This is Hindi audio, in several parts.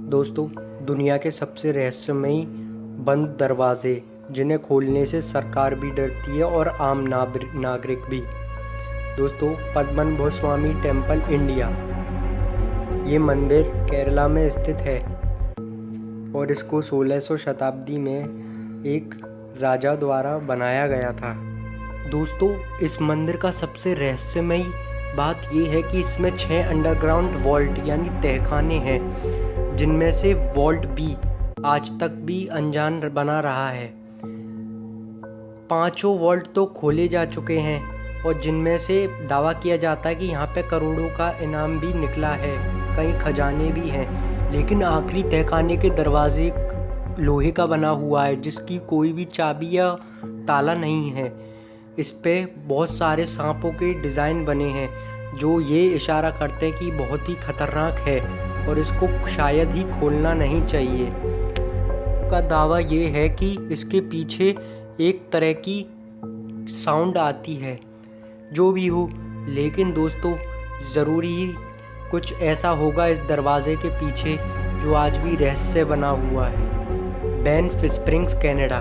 दोस्तों, दुनिया के सबसे रहस्यमयी बंद दरवाजे जिन्हें खोलने से सरकार भी डरती है और आम नागरिक भी। दोस्तों, पद्मनाभ स्वामी टेम्पल इंडिया, ये मंदिर केरला में स्थित है और इसको 1600 शताब्दी में एक राजा द्वारा बनाया गया था। दोस्तों, इस मंदिर का सबसे रहस्यमयी बात ये है कि इसमें 6 अंडरग्राउंड वॉल्ट यानी तहखाने हैं, जिनमें से वॉल्ट बी आज तक भी अनजान बना रहा है। 5 वॉल्ट तो खोले जा चुके हैं और जिनमें से दावा किया जाता है कि यहाँ पे करोड़ों का इनाम भी निकला है, कई खजाने भी हैं। लेकिन आखिरी तहखाने के दरवाजे लोहे का बना हुआ है, जिसकी कोई भी चाबी या ताला नहीं है। इस पे बहुत सारे सांपों के डिज़ाइन बने हैं, जो ये इशारा करते हैं कि बहुत ही खतरनाक है और इसको शायद ही खोलना नहीं चाहिए। का दावा ये है कि इसके पीछे एक तरह की साउंड आती है, जो भी हो। लेकिन दोस्तों, ज़रूरी ही कुछ ऐसा होगा इस दरवाजे के पीछे जो आज भी रहस्य बना हुआ है। बैनफ स्प्रिंग्स, कनाडा।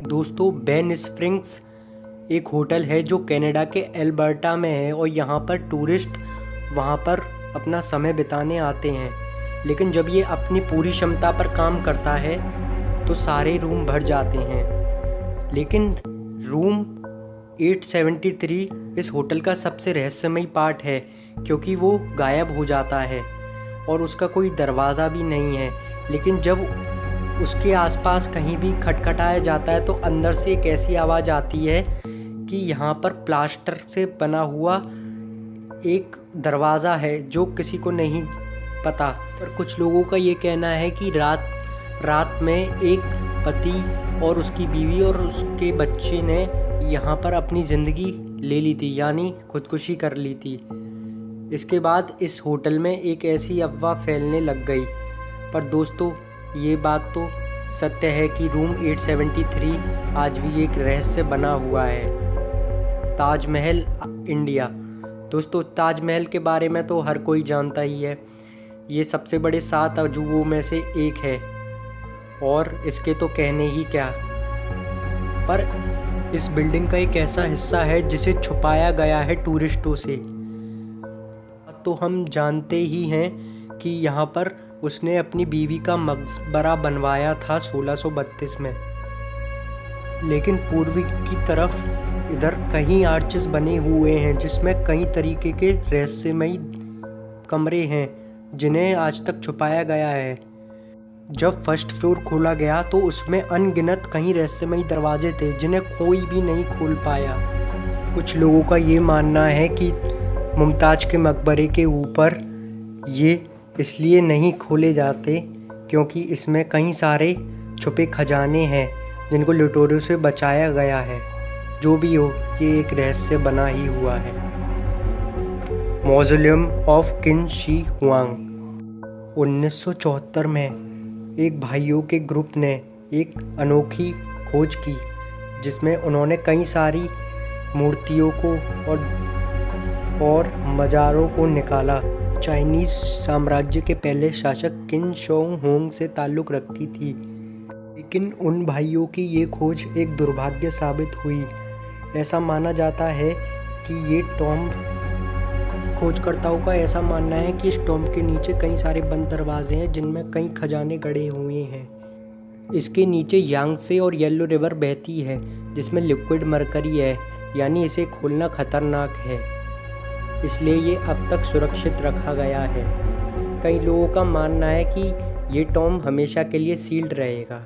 दोस्तों, बैनफ स्प्रिंग्स एक होटल है जो कनाडा के एल्बर्टा में है और यहाँ पर टूरिस्ट वहाँ पर अपना समय बिताने आते हैं। लेकिन जब ये अपनी पूरी क्षमता पर काम करता है तो सारे रूम भर जाते हैं। लेकिन रूम 873 इस होटल का सबसे रहस्यमयी पार्ट है, क्योंकि वो गायब हो जाता है और उसका कोई दरवाज़ा भी नहीं है। लेकिन जब उसके आसपास कहीं भी खटखटाया जाता है तो अंदर से एक ऐसी आवाज़ आती है कि यहाँ पर प्लास्टर से बना हुआ एक दरवाज़ा है जो किसी को नहीं पता। पर कुछ लोगों का ये कहना है कि रात में एक पति और उसकी बीवी और उसके बच्चे ने यहाँ पर अपनी ज़िंदगी ले ली थी, यानी खुदकुशी कर ली थी। इसके बाद इस होटल में एक ऐसी अफवाह फैलने लग गई। पर दोस्तों, ये बात तो सत्य है कि रूम 873 आज भी एक रहस्य बना हुआ है। ताजमहल, इंडिया। दोस्तों, ताजमहल के बारे में तो हर कोई जानता ही है। ये सबसे बड़े 7 अजूबों में से एक है और इसके तो कहने ही क्या। पर इस बिल्डिंग का एक ऐसा हिस्सा है जिसे छुपाया गया है टूरिस्टों से। तो हम जानते ही हैं कि यहाँ पर उसने अपनी बीवी का मकबरा बनवाया था 1632 में। लेकिन पूर्वी की तरफ इधर कई आर्चेस बने हुए हैं, जिसमें कई तरीके के रहस्यमयी कमरे हैं जिन्हें आज तक छुपाया गया है। जब फर्स्ट फ्लोर खोला गया तो उसमें अनगिनत कई रहस्यमयी दरवाजे थे जिन्हें कोई भी नहीं खोल पाया। कुछ लोगों का ये मानना है कि मुमताज के मकबरे के ऊपर ये इसलिए नहीं खोले जाते क्योंकि इसमें कई सारे छुपे खजाने हैं जिनको लुटेरों से बचाया गया है। जो भी हो, ये एक रहस्य बना ही हुआ है। मौज़ोलियम ऑफ किन शी हुआंग। 1974 में एक भाइयों के ग्रुप ने एक अनोखी खोज की, जिसमें उन्होंने कई सारी मूर्तियों को और मज़ारों को निकाला। चाइनीज़ साम्राज्य के पहले शासक किन शो हुआंग से ताल्लुक़ रखती थी। लेकिन उन भाइयों की ये खोज एक दुर्भाग्य साबित हुई। ऐसा माना जाता है कि ये टॉम्ब, खोजकर्ताओं का ऐसा मानना है कि इस टॉम्ब के नीचे कई सारे बंद दरवाजे हैं जिनमें कई खजाने गड़े हुए हैं। इसके नीचे यांगसे और येलो रिवर बहती है, जिसमें लिक्विड मरकरी है, यानी इसे खोलना खतरनाक है, इसलिए ये अब तक सुरक्षित रखा गया है। कई लोगों का मानना है कि ये टॉम्ब हमेशा के लिए सील्ड रहेगा,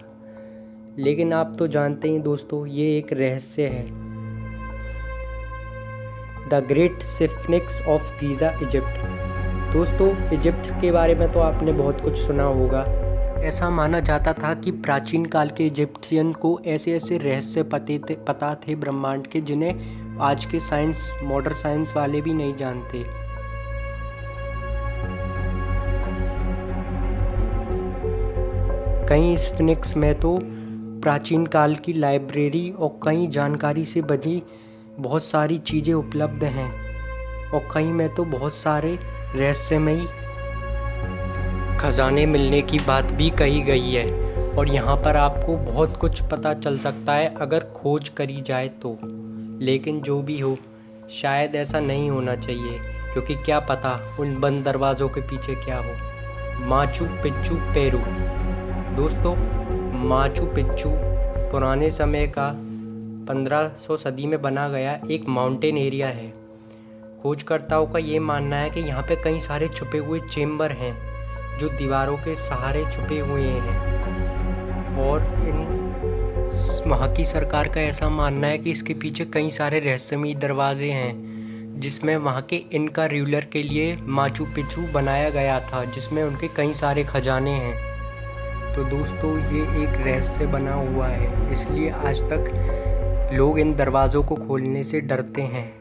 लेकिन आप तो जानते हैं दोस्तों, ये एक रहस्य है। The great sphinx of Giza, Egypt. दोस्तों, इजिप्ट के बारे में तो आपने बहुत कुछ सुना होगा। ऐसा माना जाता था कि प्राचीन काल के इजिप्शियन को ऐसे ऐसे रहस्य पता थे ब्रह्मांड के, जिन्हें आज के मॉडर्न साइंस वाले भी नहीं जानते। कई स्फिंक्स में तो प्राचीन काल की लाइब्रेरी और कई जानकारी से बनी बहुत सारी चीज़ें उपलब्ध हैं और कई में तो बहुत सारे रहस्यमयी खजाने मिलने की बात भी कही गई है और यहाँ पर आपको बहुत कुछ पता चल सकता है अगर खोज करी जाए तो। लेकिन जो भी हो, शायद ऐसा नहीं होना चाहिए, क्योंकि क्या पता उन बंद दरवाज़ों के पीछे क्या हो। Machu Picchu Peru. दोस्तों, माचू पिच्चू पुराने समय का 1500 सदी में बना गया एक माउंटेन एरिया है। खोजकर्ताओं का ये मानना है कि यहाँ पे कई सारे छुपे हुए चेम्बर हैं जो दीवारों के सहारे छुपे हुए हैं, और वहाँ की सरकार का ऐसा मानना है कि इसके पीछे कई सारे रहस्यमयी दरवाजे हैं, जिसमें वहाँ के इनका रूलर के लिए माचू पिच्चू बनाया गया था, जिसमें उनके कई सारे खजाने हैं। तो दोस्तों, ये एक रहस्य बना हुआ है, इसलिए आज तक लोग इन दरवाज़ों को खोलने से डरते हैं।